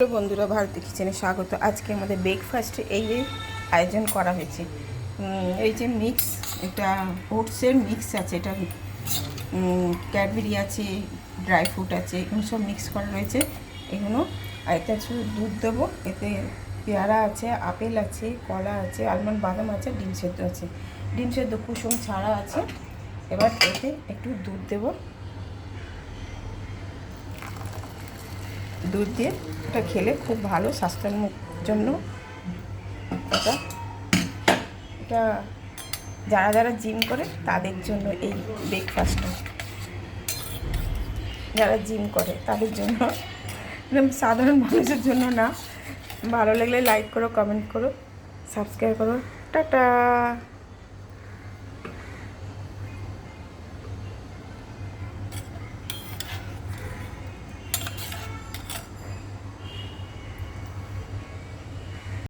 Hello বন্ধুরা, ভারতী কিচেনে স্বাগত। আজকে আমাদের ব্রেকফাস্টে এই আয়োজন করা হয়েছে। এই যে মিক্স, এটা ওটসের মিক্স আছে, এটা ক্যাডবেরি আছে, ড্রাই ফ্রুট আছে, এগুলো সব মিক্স করা রয়েছে। এগুলো আর এটা শুধু দুধ দেবো। এতে পেয়ারা আছে, আপেল আছে, কলা আছে, আলমন্ড বাদাম আছে, ডিম সেদ্ধ আছে। ডিম সেদ্ধ কুসুম ছাড়া আছে। এবার এতে একটু দুধ দেবো। দুধ দিয়ে এটা খেলে খুব ভালো স্বাস্থ্যের জন্য। এটা এটা যারা যারা জিম করে তাদের জন্য এই ব্রেকফাস্টটা, যারা জিম করে তাদের জন্য, সাধারণ মানুষের জন্য না। ভালো লাগলে লাইক করো, কমেন্ট করো, সাবস্ক্রাইব করো। টাটা।